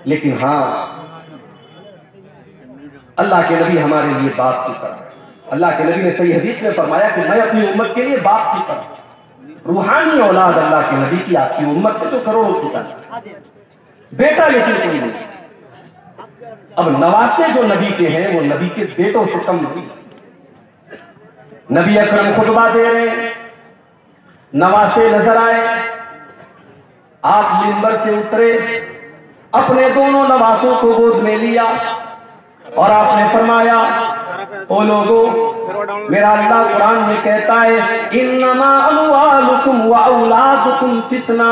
लेकिन हाँ, अल्लाह के नबी हमारे लिए बाप की तरह, अल्लाह के नबी ने सही हदीस में फरमाया कि मैं अपनी उम्मत के लिए बाप की तरह, रूहानी औलाद अल्लाह के नबी की आपकी उम्मत में तो करोड़ों की तरह, बेटा लेकिन कोई नहीं। अब नवासे जो नबी के हैं वो नबी के बेटों से कम नहीं। नबी अकरम खुतबा दे रहे हैं, नवासे नजर आए, आप मिंबर से उतरे, अपने दोनों नवासों को गोद में लिया और आपने फरमाया, ओ लोगों, मेरा अल्लाह कुरान में कहता है इन्नमा अमवालुकुम व औलादुकुम फितना,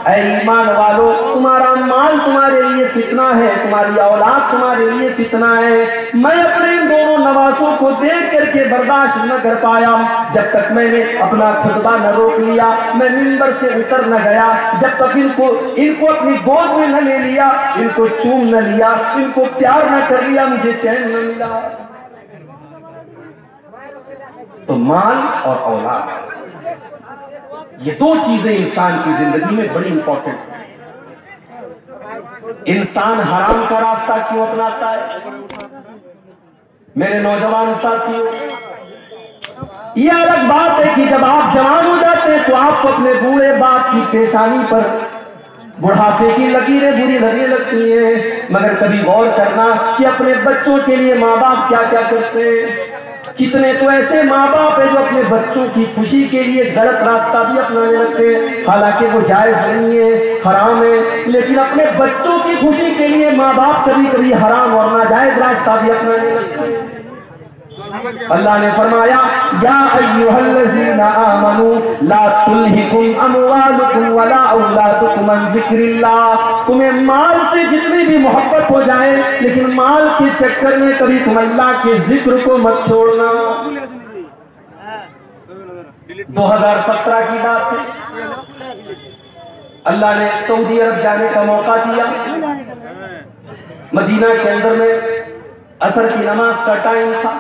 ऐ ईमान वालों, तुम्हारा माल तुम्हारे लिए फितना है, तुम्हारी औलाद तुम्हारे लिए फितना है। मैं अपने इन दोनों नवासों को देख करके बर्दाश्त न कर पाया जब तक मैंने अपना खुतबा न रोक लिया, मैं मिंबर से उतर न गया जब तक इनको अपनी गोद में न ले लिया, इनको चूम न लिया, इनको प्यार न कर लिया, मुझे चैन न मिला। तो माल और औलाद, ये दो चीजें इंसान की जिंदगी में बड़ी इंपॉर्टेंट है। इंसान हराम का रास्ता क्यों अपनाता है? मेरे नौजवान साथियों, ये अलग बात है कि जब आप जवान हो जाते हैं तो आपको अपने बूढ़े बाप की पेशानी पर बुढ़ापे की लकीरें बुरी लगने लगती हैं, मगर कभी गौर करना कि अपने बच्चों के लिए माँ बाप क्या क्या करते हैं। कितने तो ऐसे माँ बाप है जो अपने बच्चों की खुशी के लिए गलत रास्ता भी अपनाने लगते हैं, हालांकि वो जायज नहीं है, हराम है, लेकिन अपने बच्चों की खुशी के लिए माँ बाप कभी कभी हराम और नाजायज रास्ता भी अपनाने लगते हैं। अल्लाह ने फरमाया, या अय्युहल्लज़ीना आमनू ला तुल्हिकुम अमवालुकुम वला औलादुकुम अन ज़िक्रिल्लाह, तुम्हें माल से जितनी भी मोहब्बत हो जाए लेकिन माल के चक्कर में कभी तुम अल्लाह के जिक्र को मत छोड़ना। 2017 की बात है, अल्लाह ने सऊदी अरब जाने का मौका दिया। मदीना के अंदर में असर की नमाज का टाइम था,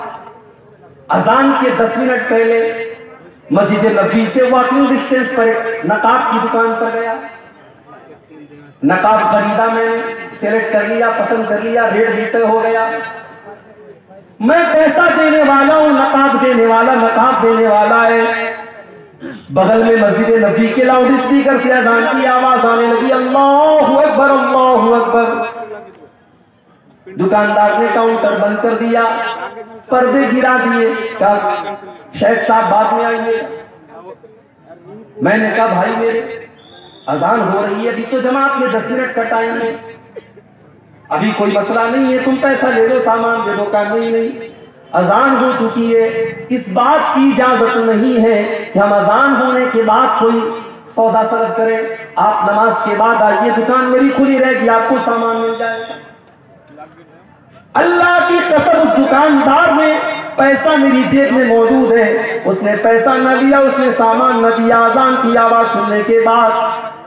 अजान के 10 मिनट पहले मस्जिद नबी से वॉकिंग डिस्टेंस पर एक नकाब की दुकान पर गया। नकाब खरीदा, मैंने सेलेक्ट कर लिया, पसंद कर लिया, रेट भी तय हो गया। मैं पैसा देने वाला हूं, नकाब देने वाला, नकाब देने वाला है। बगल में मस्जिद नबी के लाउड स्पीकर से अजान की आवाज आने लगी, अल्लाहु अकबर, अल्लाहु अकबर। दुकानदार ने काउंटर बंद कर दिया, पर्दे गिरा दिए, कहा शेख साहब बाद में आइए। मैंने कहा भाई मेरे अजान हो रही है, अभी तो जमात में 10 मिनट का टाइम है, अभी कोई मसला नहीं है, तुम पैसा ले लो, सामान दे दो। कहा नहीं, अजान हो चुकी है, इस बात की इजाजत नहीं है कि हम अजान होने के बाद कोई सौदा सर्व करें। आप नमाज के बाद आइए, दुकान मेरी खुली रहेगी, आपको सामान मिल जाएगा। अल्लाह की कसम, उस दुकानदार में पैसा मेरी जेब में मौजूद है, उसने पैसा न लिया, उसने सामान न दिया। अजान की आवाज सुनने के बाद,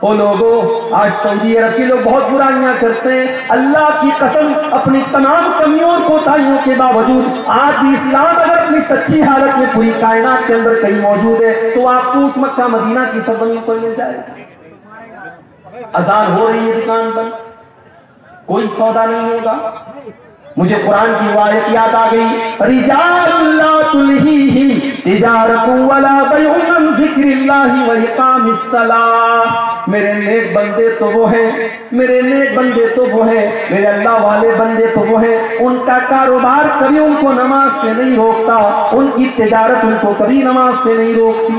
ओ लोगों, आज सऊदी अरब के लोग बहुत बुराइयां करते हैं। अल्लाह की कसम, अपनी तमाम कमियों और कोताहियों के बावजूद आज भी इस्लाम अगर अपनी सच्ची हालत में पूरी कायनात के अंदर कहीं मौजूद है तो आपको उस मक्का मदीना की सरजमीन पर मिल जाएगा। अजान हो रही है, दुकान बंद, कोई सौदा नहीं होगा। मुझे कुरान की आयत याद आ गई, रिजालुन ला तुल्हीहिम तिजारतुन वला बैउन अन ज़िक्रिल्लाहि व इक़ामिस सलाह। मेरे नेक बंदे तो वो हैं, मेरे नेक बंदे तो वो हैं, मेरे अल्लाह वाले बंदे तो वो हैं, उनका कारोबार कभी उनको नमाज से नहीं रोकता, उनकी तिजारत उनको कभी नमाज से नहीं रोकती।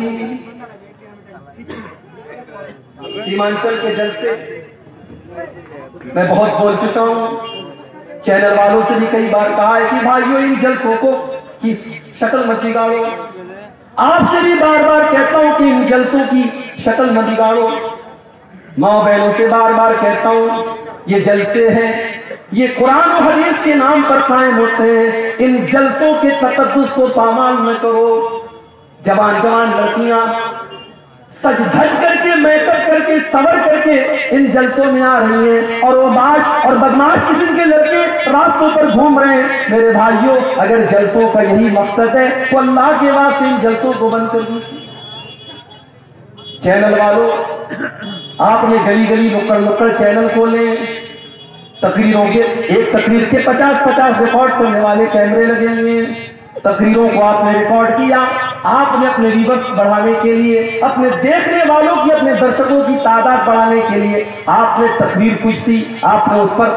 सीमांचल के जलसे मैं बहुत बोल चुका हूँ, चैनल वालों से भी कई बार कहा है कि भाइयों इन जलसों को की शक्ल मत बिगाड़ो। आपसे भी बार बार कहता हूं कि इन जलसों की शक्ल मत बिगाड़ो। माँ बहनों से बार बार कहता हूं, ये जलसे हैं, ये कुरान और हदीस के नाम पर कायम होते हैं, इन जलसों के तकद्दुस को पामाल न करो। जवान जवान लड़कियां सज धज करके, मेकअप करके, सवर करके इन जलसों में आ रही हैं, और वो बाश और बदमाश किस्म के लड़के रास्तों पर घूम रहे हैं। मेरे भाइयों, अगर जलसों का यही मकसद है तो अल्लाह के वास्ते इन जलसों को बंद कर दीजिए। चैनल वालों, आपने गली गली नुक्कड़ नुक्कड़ चैनल खोले, तकरीरों के, एक तकरीर के 50-50 रिकॉर्ड करने वाले कैमरे लगे हुए हैं। तकरीरों को आपने रिकॉर्ड किया, आपने अपने व्यूअर्स बढ़ाने के लिए, अपने देखने वालों की, अपने दर्शकों की तादाद बढ़ाने के लिए आपने तकरीर कुछ थी, आपने उस पर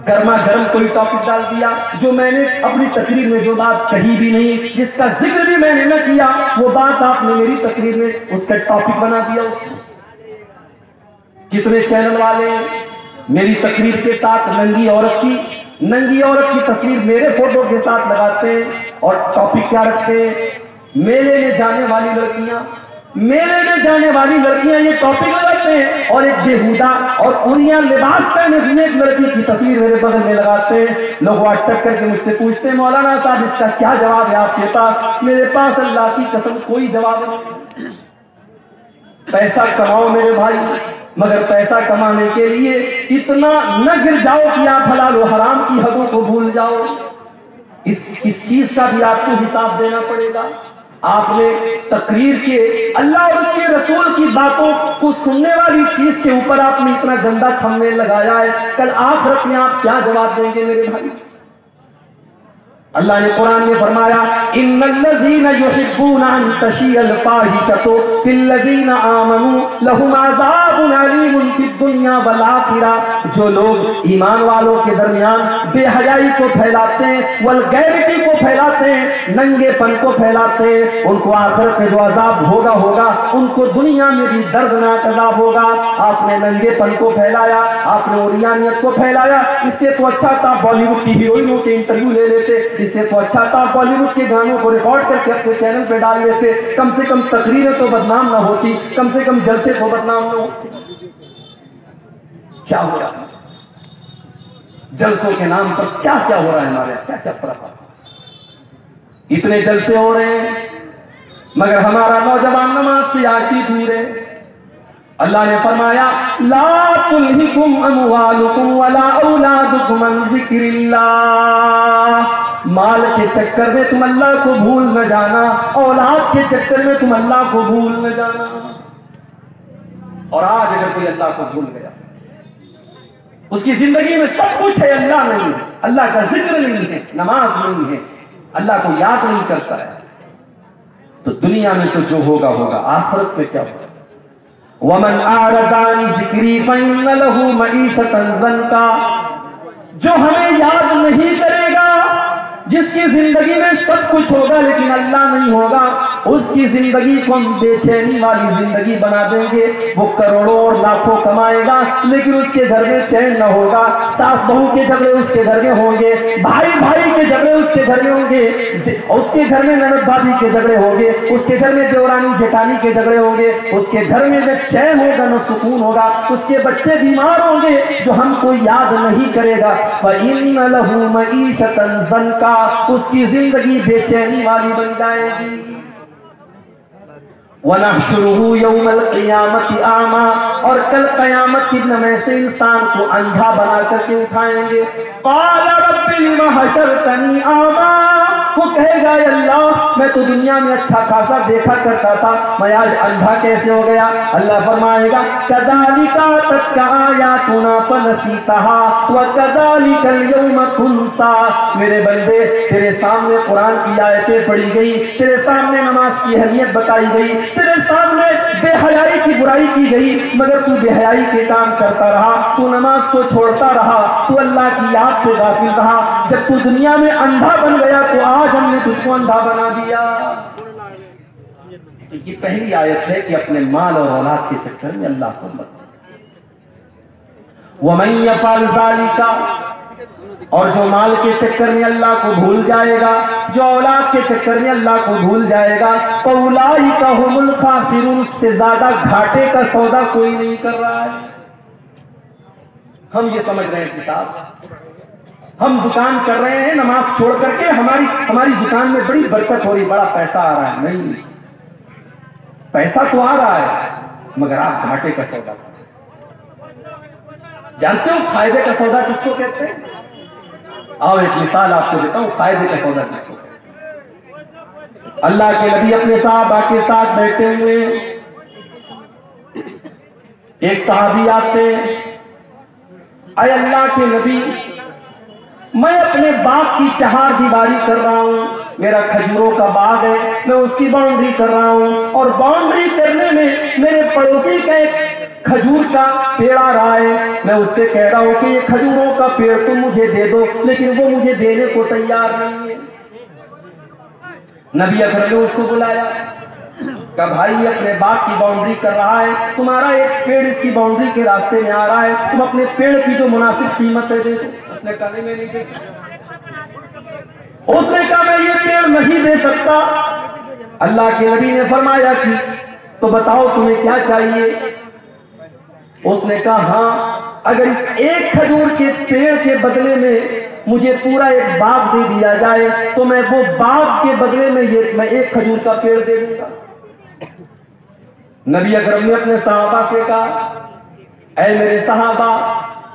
गर्मा गर्म कोई टॉपिक डाल दिया जो मैंने अपनी तकरीर में जो बात कही भी नहीं, जिसका जिक्र भी मैंने न किया, वो बात आपने मेरी तकरीर में उसका टॉपिक बना दिया। उसको कितने चैनल वाले मेरी तकरीर के साथ नंगी औरत की तस्वीर मेरे फोटो के साथ लगाते हैं और टॉपिक क्या रखते हैं, मेले में जाने वाली लड़कियां ये टॉपिक लगाते हैं, और एक बेहुदा और उरिया लिबास पहने हुए एक लड़की की तस्वीर मेरे बगल में लगाते हैं। लोग व्हाट्सएप करके मुझसे पूछते हैं मौलाना साहब इसका क्या जवाब है आपके पास? मेरे पास अल्लाह की कसम कोई जवाब नहीं। पैसा कमाओ मेरे भाई, मगर पैसा कमाने के लिए इतना न गिर जाओ कि आप हलाल और हराम की हदों को भूल जाओ। इस चीज का भी आपको हिसाब देना पड़ेगा। आपने तकरीर के अल्लाह और उसके रसूल की बातों को सुनने वाली चीज के ऊपर आपने इतना गंदा थंबनेल लगाया है, कल आखिरत में आप क्या जवाब देंगे मेरे भाई? अल्लाह ने कुरान में फरमाया इन्नल्लज़ीना युहिब्बूना अन तशियल फाहिशतु फिल्लज़ीना आमनू लहुम अज़ाबुन अलीमुन फिद दुनिया वल आखिरह। जो लोग ईमान वालों के दरमियान बेहयाई को फैलाते हैं, वल्गैरिटी को फैलाते हैं, नंगेपन को फैलाते हैं, उनको आखिरत में जो अजाब होगा उनको दुनिया में भी दर्दनाक अजाब होगा। आपने नंगेपन को फैलाया, आपने ओरियानियत को फैलाया, इससे तो अच्छा था बॉलीवुड की हीरोइनों के इंटरव्यू ले लेते, इससे तो अच्छा था बॉलीवुड के गानों को रिकॉर्ड करके अपने चैनल पे डाल लेते, कम से कम तकरीरें तो बदनाम ना होती, कम से कम जलसे तो बदनाम ना होते। क्या हो रहा है जलसों के नाम पर? क्या क्या हो रहा है हमारे, क्या क्या फर्क? इतने जलसे हो रहे हैं मगर हमारा नौजवान नमाज से आती दूर है। अल्लाह ने फरमाया ला तुल्हिकुम अमवालुकुम वला औलादुकुम अन ज़िक्रिल्लाह। माल के चक्कर में तुम अल्लाह को भूल न जाना, औलाद के चक्कर में तुम अल्लाह को भूल न जाना। और आज अगर कोई अल्लाह को भूल गया, उसकी जिंदगी में सब कुछ है, अल्लाह नहीं है, अल्लाह का जिक्र नहीं है, नमाज नहीं है, अल्लाह को याद नहीं करता है, तो दुनिया में तो जो होगा आखिरत में क्या होगा? वमन आरदा अन ज़िक्री फइन्न लहू मईशतन ज़ंका। जो हमें याद नहीं करेगा, जिसकी जिंदगी में सब कुछ होगा लेकिन अल्लाह नहीं होगा, उसकी जिंदगी को हम बेचैनी वाली जिंदगी बना देंगे। वो करोड़ों और लाखों कमाएगा लेकिन उसके घर में चैन न होगा। सास बहू के झगड़े उसके घर में होंगे, भाई भाई के झगड़े उसके घर में होंगे, उसके घर में ननद भाभी के झगड़े होंगे, उसके घर में देवरानी जेठानी के झगड़े होंगे, उसके घर में न चैन होगा न सुकून होगा, उसके बच्चे बीमार होंगे जो हमको याद नहीं करेगा। फइन्न लहू मईशतन ज़ंका। उसकी जिंदगी बेचैनी वाली बन जाएगी। वनहशुरुहु यौमल क़ियामति आमा। और कल क़यामत के दिन में से इंसान को अंधा बना करके उठाएंगे। क़ाल रब्बि लिमा हशरतनी आमा। वो कहेगा अल्लाह मैं तो दुनिया में अच्छा खासा देखा करता था, मैं आज अंधा कैसे हो गया? अल्लाह फरमाएगा कज़ालिका अततका आयातुना फनसीतहा व कज़ालिकल यौम तुनसा। मेरे बंदे तेरे सामने कुरान की आयतें पढ़ी गई, तेरे सामने नमाज की अहमियत बताई गई, तेरे सामने बेहयाई की बुराई की गई, मगर तू बेहयाई के काम करता रहा, तू नमाज को छोड़ता रहा, तू अल्लाह की याद से गाफिल रहा। जब तू दुनिया में अंधा बन गया तो आज हमने तुझको अंधा बना दिया। तो ये पहली आयत है कि अपने माल और औलाद के चक्कर में अल्लाह को मत। वमन यफअल ज़ालिका। और जो माल के चक्कर में अल्लाह को भूल जाएगा, जो औलाद के चक्कर में अल्लाह को भूल जाएगा, फउलाइका हुमुल खासिरून। उससे ज्यादा घाटे का सौदा कोई नहीं कर रहा है। हम ये समझ रहे हैं कि साहब हम दुकान कर रहे हैं नमाज छोड़ करके, हमारी दुकान में बड़ी बरकत हो रही, बड़ा पैसा आ रहा है। नहीं, पैसा तो आ रहा है मगर आप घाटे का सौदा। जानते हो फायदे का सौदा किसको कहते हैं? आओ एक मिसाल आपको देता हूं, फायदे का सौदा किसको कहते हैं। अल्लाह के नबी अपने साहबा के साथ बैठे हुए, एक सहाबी आते अय अल्लाह के नबी, मैं अपने बाग की चार दीवारी कर रहा हूँ, मेरा खजूरों का बाग है, मैं उसकी बाउंड्री कर रहा हूँ, और बाउंड्री करने में मेरे पड़ोसी का एक खजूर का पेड़ आ रहा है, मैं उससे कह रहा हूँ कि ये खजूरों का पेड़ तुम मुझे दे दो, लेकिन वो मुझे देने को तैयार नहीं है। नबी अकरम ने उसको बुलाया, कहा भाई अपने बाग की बाउंड्री कर रहा है, तुम्हारा एक पेड़ इसकी बाउंड्री के रास्ते में आ रहा है, तुम अपने पेड़ की जो मुनासिब कीमत है दे दो। उसने कहा नहीं, मैं नहीं दे सकता। उसने कहा मैं ये पेड़ नहीं दे सकता। अल्लाह के नबी ने फरमाया कि तो बताओ तुम्हें क्या चाहिए। उसने कहा हाँ, अगर इस एक खजूर के पेड़ के बदले में मुझे पूरा एक बाग दे दिया जाए तो मैं वो बाग के बदले में मैं एक खजूर का पेड़ दे दूंगा। नबी अकरम ने अपने सहाबा से कहा, ऐ मेरे सहाबा,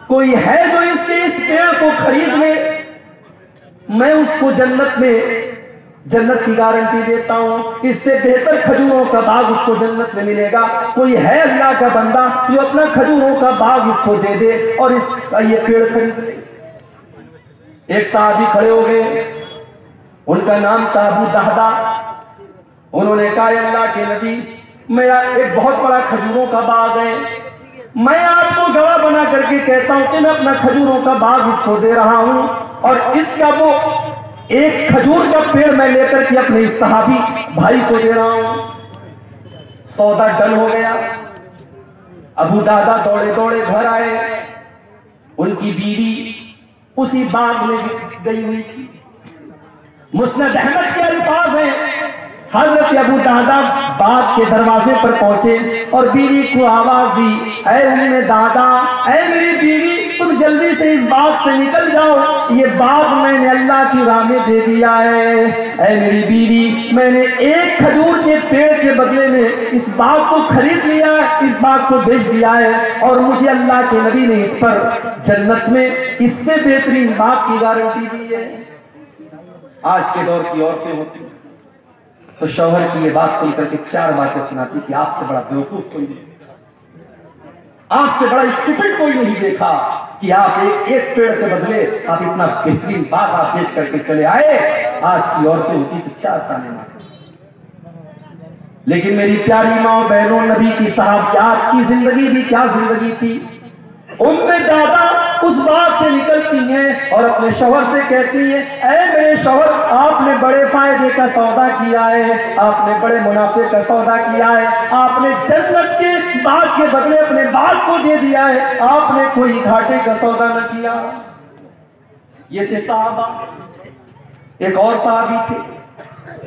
कोई है जो इससे इस पेड़ को खरीद ले, मैं उसको जन्नत की गारंटी देता हूं, इससे बेहतर खजूरों का बाग उसको जन्नत में मिलेगा। कोई है अल्लाह का बंदा जो अपना खजूरों का बाग इसको दे दे और इसका ये पेड़ खरीद ले। एक साहबी खड़े हो गए, उनका नाम था अबू दहदा। उन्होंने कहा अल्लाह के नबी, मेरा एक बहुत बड़ा खजूरों का बाग है, मैं आपको गवाह बना करके कहता हूं कि मैं अपना खजूरों का बाग इसको दे रहा हूं, और इसका वो एक खजूर का पेड़ मैं लेकर के अपने इस सहाबी भाई को दे रहा हूं। सौदा डन हो गया। अबू दादा दौड़े दौड़े घर आए, उनकी बीवी उसी बाग में गई हुई थी। मुस्नद अहमद के अल्फाज हैं, हजरत अबू दादा बाग के दरवाजे पर पहुंचे और बीवी को आवाज दी, ऐ उम्मे दादा, ऐ मेरी बीवी, तुम जल्दी से इस बाग से निकल जाओ, ये बाग मैंने अल्लाह की राह में दे दिया है। ऐ मेरी बीवी, मैंने एक खजूर के पेड़ के बदले में इस बाग को खरीद लिया है, इस बाग को बेच दिया है, और मुझे अल्लाह के नबी ने इस पर जन्नत में इससे बेहतरीन बाग की गारंटी दी है। आज के दौर की औरतें होती तो शौहर की ये बात सुनकर के चार बातें सुनाती कि आपसे बड़ा बेवकूफ कोई नहीं, आपसे बड़ा स्टूपिड कोई नहीं देखा कि आप एक पेड़ के बदले आप इतना बेहतरीन बात आप बेच करके चले आए। आज की औरतें होती तो चार ताने मारती। लेकिन मेरी प्यारी माँ बहनों, नबी की साहब, आपकी जिंदगी भी क्या जिंदगी थी। उम्मे दादा उस बात से निकलती हैं और अपने शौहर से कहती हैं, ऐ मेरे शौहर, आपने बड़े फायदे का सौदा किया है, आपने बड़े मुनाफे का सौदा किया है, आपने जन्नत के बाग के बदले अपने बाग को दे दिया है, आपने कोई घाटे का सौदा न किया। ये थे साहबा। एक और साहबी थे,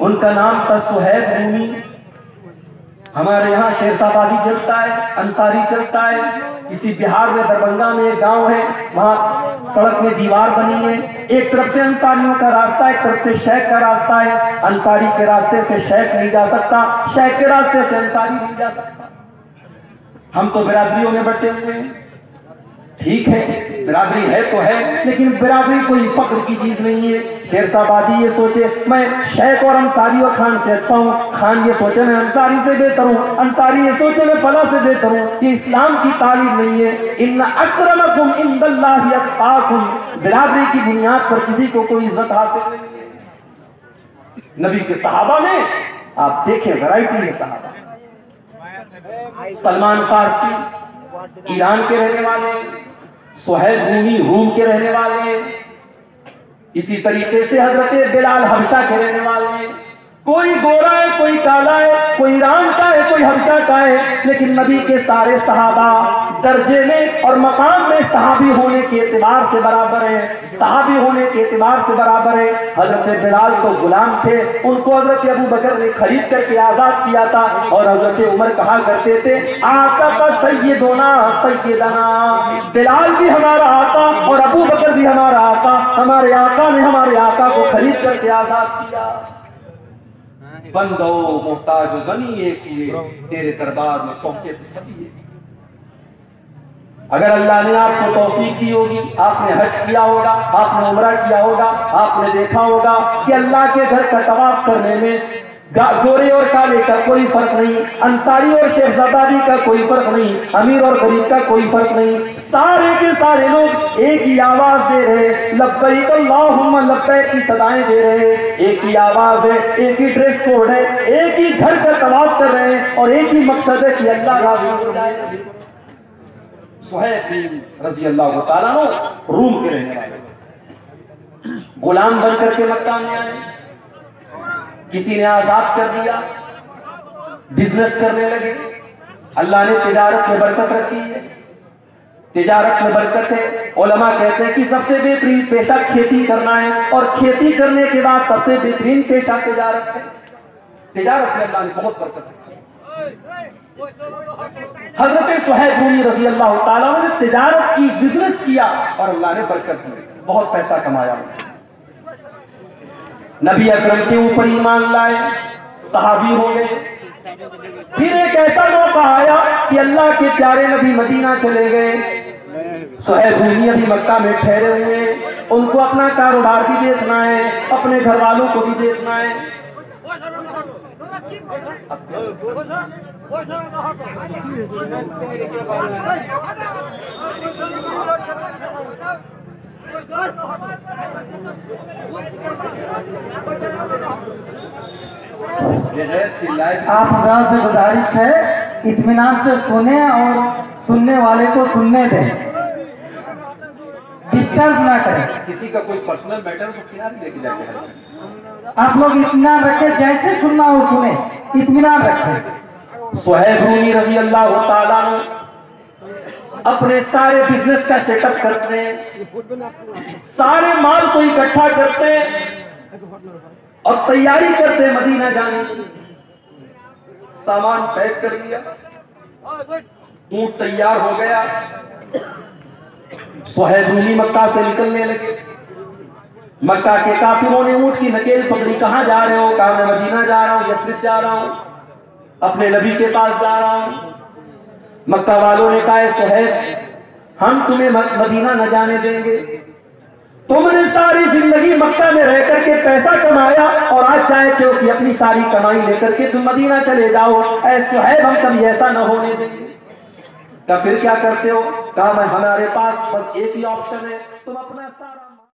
उनका नाम था सुहैब रूमी। हमारे यहाँ शेरशाबादी चलता है, अंसारी चलता है। इसी बिहार में दरभंगा में एक गांव है, वहां सड़क में दीवार बनी है, एक तरफ से अंसारियों का रास्ता है, एक तरफ से शेख का रास्ता है। अंसारी के रास्ते से शेख नहीं जा सकता, शेख के रास्ते से अंसारी नहीं जा सकता। हम तो बिरादरियों में बटे हुए हैं, ठीक है, बिरादरी है तो है, लेकिन बिरादरी कोई फख्र की चीज नहीं है। शेरशाबादी ये सोचे मैं शेख और अंसारी और खान से अच्छा हूँ, खान ये सोचे मैं अंसारी से बेहतर हूँ, अंसारी ये सोचे मैं फला से बेहतर हूँ। ये इस्लाम की तालीम नहीं है। इन्ना अक्रमकुम इंदल्लाहि अत्काकुम, बिरादरी की बुनियाद पर किसी को कोई इज्जत हासिल नहीं है। नबी के सहाबा में आप देखें वैरायटी है सहाबा। सलमान फारसी ईरान के रहने वाले, सुहैब रूमी रूम के रहने वाले, इसी तरीके से हजरत बिलाल हबशा के रहने वाले। कोई गोरा है, कोई काला है, कोई ईरान का है, कोई हबशा का है, लेकिन नबी के सारे सहाबा दर्जे में और मकाम में सहाबी होने के एतबार से बराबर है, सहाबी होने के एतबार से बराबर है। हजरत बिलाल तो गुलाम थे, उनको हजरत अबू बकर ने खरीद करके आजाद किया था, और हजरत उमर कहा करते थे आका का सैयदोना सैयदना, बिलाल भी हमारा आका और अबू बकर भी हमारा आका, हमारे आका ने हमारे आका को खरीद करके आजाद किया। बंदो मोहताज बनी एक तेरे दरबार में पहुंचे तो सभी। अगर अल्लाह ने आपको तौफीक दी होगी, आपने हज किया होगा, आपने उम्रा किया होगा, आपने देखा होगा कि अल्लाह के घर का तवाफ करने में गोरे और काले का कोई फर्क नहीं, अंसारी और शेखजाबादी का कोई फर्क नहीं, अमीर और गरीब का कोई फर्क नहीं। सारे के सारे लोग एक ही आवाज दे रहे, लब्बैक अल्लाहुम्मा लब्बैक की सदाएं दे रहे। एक ही आवाज है, एक ही ड्रेस कोड है, एक ही घर का तवाफ कर रहे हैं और एक ही मकसद है कि अल्लाह राज़ी हो जाए। सुहैब रज़ी अल्लाह तआला अन्हु रूम के रहने वाले, गुलाम बन करके मक्का में आए, किसी ने आजाद कर दिया, बिजनेस करने लगे। अल्लाह ने तिजारत में बरकत रखी है, तिजारत में बरकत है। उलमा कहते हैं कि सबसे बेहतरीन पेशा खेती करना है और खेती करने के बाद सबसे बेहतरीन पेशा तिजारत है। तिजारत में अल्लाह ने बहुत बरकत रखी। हजरत सुहैब रूमी रज़ी अल्लाह तआला ने तिजारत की, बिजनेस किया और अल्लाह ने बरकत दी, बहुत पैसा कमाया। नबी अकरम के ऊपर ईमान लाए, सहाबी हो गए। फिर एक ऐसा मौका आया कि अल्लाह के प्यारे नबी मदीना चले गए। सुहैब रूमी अभी मक्का में ठहरे हुए हैं, उनको अपना कारोबार भी देखना है, अपने घर वालों को भी देखना है। आप हज़रात से गुजारिश है इत्मीनान से सुने और सुनने वाले को सुनने दें, डिस्टर्ब ना करें। किसी का कोई पर्सनल मैटर तो किनारे लेके जाके आप लोग इत्मीनान रखें, जैसे सुनना हो सुने, इत्मीनान रखें। सुहैब रूमी रज़ी अल्लाह तआला अन्हु अपने सारे बिजनेस का सेटअप करते हैं, सारे माल को इकट्ठा करते हैं और तैयारी करते हैं मदीना जाने की। सामान पैक कर लिया, ऊंट तैयार हो गया। सुहैब रूमी मक्का से निकलने लगे। मक्का के काफिरों ने ऊंट की नकेल पकड़ी, कहां जा रहे हो? कहा मैं मदीना जा रहा हूं, यस्रिब जा रहा हूं, अपने नबी के पास जा रहा हूं। मक्का वालों ने कहा सुहैब हम तुम्हें मदीना न जाने देंगे, तुमने सारी जिंदगी मक्का में रह करके पैसा कमाया और आज चाहते हो कि अपनी सारी कमाई लेकर के तुम मदीना चले जाओ। ऐ सुहैब हम कभी ऐसा न होने देंगे। तो फिर क्या करते हो? कहा मैं हमारे पास बस एक ही ऑप्शन है, तुम अपना सारा